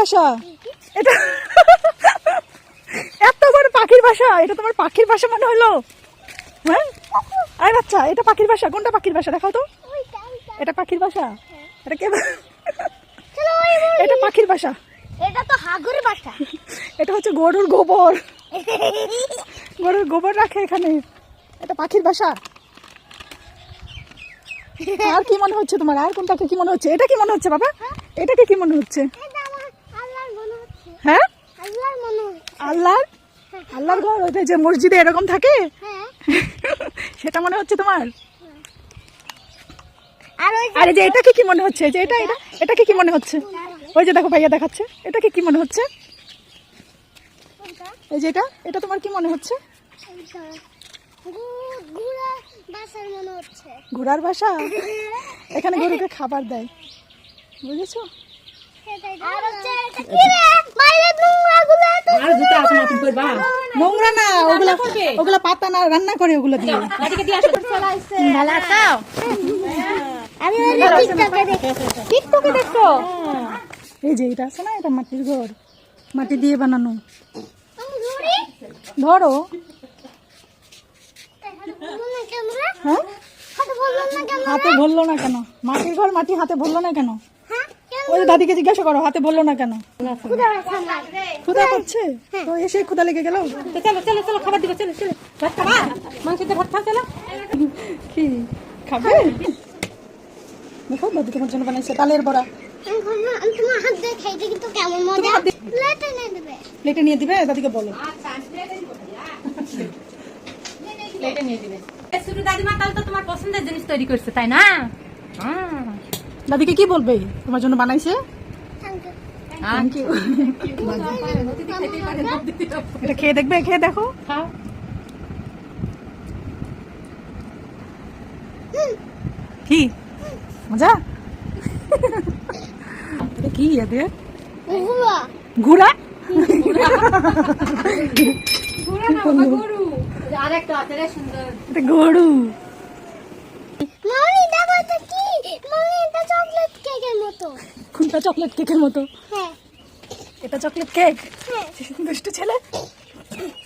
বাসা? এটা এত বড় পাখির বাসা, এটা তোমার পাখির বাসা মনে হলো? হ্যাঁ আরে বাচ্চা, এটা পাখির বাসা? কোনটা পাখির বাসা দেখাও তো। এটা পাখির বাসা? এটা কে? এটা পাখির বাসা? এটা তো হাগুর বাসা। এটা হচ্ছে গরুর গোবর, গরুর গোবর রাখে এখানে। এটা পাখির বাসা? আর কি মনে হচ্ছে তোমার? আর কোনটাকে কি মনে হচ্ছে? এটা কি মনে হচ্ছে বাবা? এটাকে কি মনে হচ্ছে? এটা আমার আল্লাহর মনে হচ্ছে। হ্যাঁ আল্লাহর মনে হচ্ছে। আল্লাহর? আল্লাহর ঘর? ওইটা যে মসজিদে এরকম থাকে হ্যাঁ। সেটা মনে হচ্ছে তোমার? আর ওই আরে যে এটাকে কি মনে হচ্ছে? যে এটা এটা এটাকে কি মনে হচ্ছে? ওই যে দেখো ভাইয়া দেখাচ্ছে, এটাকে কি মনে হচ্ছে? এই যে এটা, এটা তোমার কি মনে হচ্ছে? ঘোড়া বাসার মনে হচ্ছে। ঘোড়ার বাসা? এখানে গরুকে খাবার দেয়, বুঝেছো? আর হচ্ছে এটা কি রে? বাইরে নোংরাগুলো এত আর জুতা আছে না তুমি করবা? নোংরা না, ওগুলা ওগুলা পাতা না, রান্না করে ওগুলো দিয়ে। দাদিকে দিয়ে আসো। ভালো আছো? আমি ওই টিকটকে দেখি। টিকটকে দেখছো? এই যে এটা আছে না, এটা মাটির ঘর, মাটি দিয়ে বানানো। আমি ধরি। ধরো। বললো না কেন রে? হ্যাঁ হাতে বললো না কেন? হাতে ভরলো না কেন? মাটির ঘর, মাটি হাতে ভরলো না কেন? হ্যাঁ? কেন? ওই যে দাদিকে জিজ্ঞাসা করো, হাতে ভরলো না কেন? ক্ষুধা লাগছে আমার। ক্ষুধা করছে তো, এসে ক্ষুধা লেগে গেল। তো চলো চলো চলো খাবার দিবে, চলো চলো। ভাত খাবা? মাংস দিয়ে ভাত খাও, চলো। কি খাবে? দেখো দাদি তোমার জন্য বানাইছে তালের বড়া। আমি তোমার হাত দিয়ে খাইতে কিন্তু কেমন মজা। প্লেটে নিয়ে দেবে। প্লেটে নিয়ে দিবে, দাদিকে বলো। প্লেটে নিয়ে দিবে। এই ছোট দাদিমা তাহলে তো তোমার পছন্দের জিনিস তৈরি করছে, তাই না? হ্যাঁ। দাদিকে কি বলবে? তোমার জন্য বানাইছে। Thank you. এটা খেয়ে দেখবে, খেয়ে দেখো। খাও। কি মজা? এটা কি এদের? ঘুরা। ঘোড়া? ঘোড়া না বাবা, গরু। আরেকটা আছে রে সুন্দর। এটা গরু। মামি দেখো এটা কি? মামি এটা চকলেট কেকের মতো। কোনটা? চকলেট কেকের মতো? হ্যাঁ। এটা চকলেট কেক? হ্যাঁ। দুষ্টু ছেলে,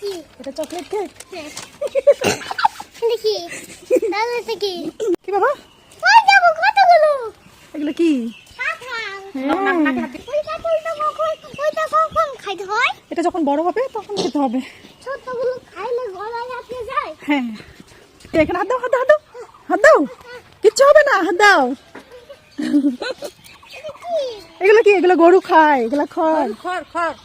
কি? এটা চকলেট কেক। হ্যাঁ। দেখি। তাহলে এটা কি? কি বাবা? ওই দেখো কতগুলো। এগুলো কি? কাঁঠাল। হ্যাঁ। ওই কাঁঠালটা কখন খাইতে হয়? এটা যখন বড় হবে তখন খেতে হবে। ছোটগুলো খাইলে গলায় আটকে যায়। হ্যাঁ, এখানে হাত দাও, হাত দাও, হাত দাও, হাত দাও, কিচ্ছু হবে না, হাত দাও। এটা কি? এগুলো কি? এগুলো গরু খায়, এগুলো খড়। খড় খড়।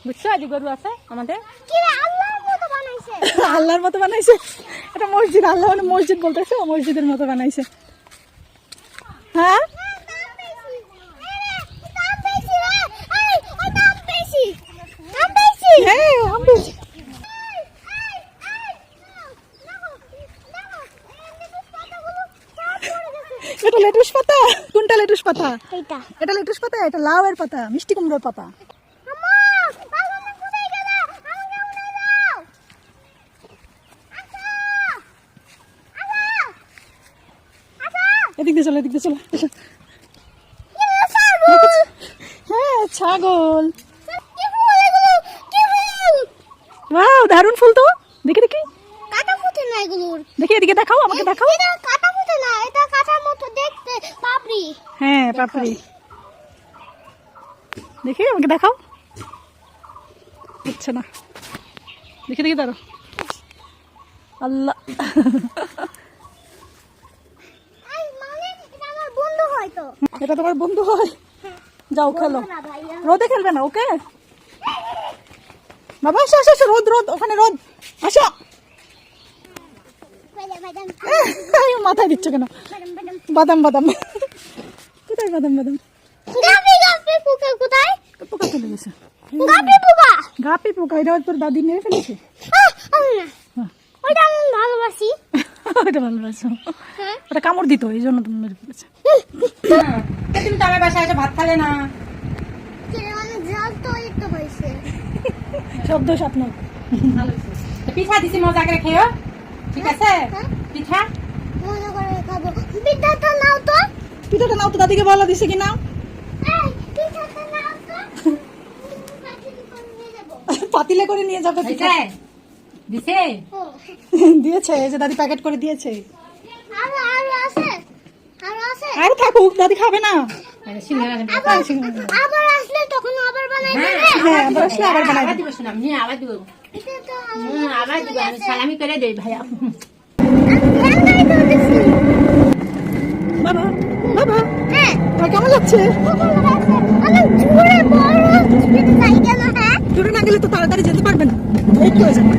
বুঝছো, যে গরু আছে আমাদের। কি রে, আল্লাহর মতো বানাইছে। আল্লাহর মতো বানাইছে? এটা মসজিদ, আল্লাহ মানে মসজিদ বলতেছে, মসজিদের মতো বানাইছে। হ্যাঁ দাম বেশি। আরে, দাম বেশি রে। এই, ওই দাম বেশি। দাম বেশি। হ্যাঁ আমি এটা লেটুস পাতা। কোনটা লেটুস পাতা? এইটা। এটা লেটুস পাতা, এটা লাউয়ের পাতা, মিষ্টি কুমড়োর পাতা। আম্মা, বাগানে কোথায় গেলে? আমাকে উড়ে দাও। আচ্ছা। আচ্ছা। এদিক দিয়ে চলো, এদিক দিয়ে চলো। এসো। কি রে, ছাগল? হ্যাঁ ছাগল। কি ফুল এগুলো? কি ফুল? ওয়াও, দারুণ ফুল তো। দেখি দেখি কাটা ফুটে না এগুলোর। দেখি, এদিকে দেখাও, আমাকে দেখাও। এটা কাটা ফুটে না, এটা কাটার মতো দেখতে, পাপড়ি। হ্যাঁ পাপড়ি। দেখি, আমাকে দেখাও। হচ্ছে না, দেখি দেখি দাঁড়ো। আল্লাহ। এই মানে এটা আমার বন্ধু হয়তো। এটা তোমার বন্ধু হয়? যাও খেলো। না ভাইয়া। রোদে খেলবে না, ওকে? বাবা আসো আসো আসো, রোদ রোদ, ওখানে রোদ, আসো। বাদাম এই, মাথায় দিচ্ছ কেন? বাদাম বাদাম। কোথায় বাদাম বাদাম? গাপি গাপি পোকা কোথায়? পোকা চলে গেছে। গাপি পোকা। গাপি পোকা, এটা তোর দাদি মেরে ফেলেছে। আমি না, হ্যাঁ। ওইটা আমি ভালোবাসি। ওটা ভালোবাসো? হ্যাঁ। ওটা কামড় দিত, এই জন্য তুমি মেরে ফেলেছে। তুমি তো আমার বাসায় এসে ভাত খালে না। মানে জল তো একটু হয়েছে। শব্দ স্বপ্ন। তো পিঠা দিছি, মজা করে খেও, ঠিক আছে? হ্যাঁ। পিঠা মনে করে খাবো। পিঠাটা নাও তো। পিঠাটা নাও তো, দাদিকে বলো দিছে কি নাও। এই পিঠাটা নাও তো। পাতিলে করে নিয়ে যাবে পিঠা। দিছে দিয়েছে, এই যে দাদি প্যাকেট করে দিয়েছে। আরো আরো আছে, আরো আছে। আর থাকুক, দাদি খাবে না। সিঙ্গারা আবার আসলে তখন আবার বানাই দেবে। হ্যাঁ, আবার আসলে আবার বানাই আবার দেবে। দিব শোনাম নিয়ে আবার দিব এটা তো আবার দিব আমি সালামি করে দেই ভাইয়া ঠান্ডাই তো দিছি। বাবা, বাবা, হ্যাঁ, তোমার কেমন লাগছে? অনেক জোরে বড় স্পিডে যাই কেন? হ্যাঁ, জোরে না গেলে তো তাড়াতাড়ি যেতে পারবে না, একটু হয়ে যাবে।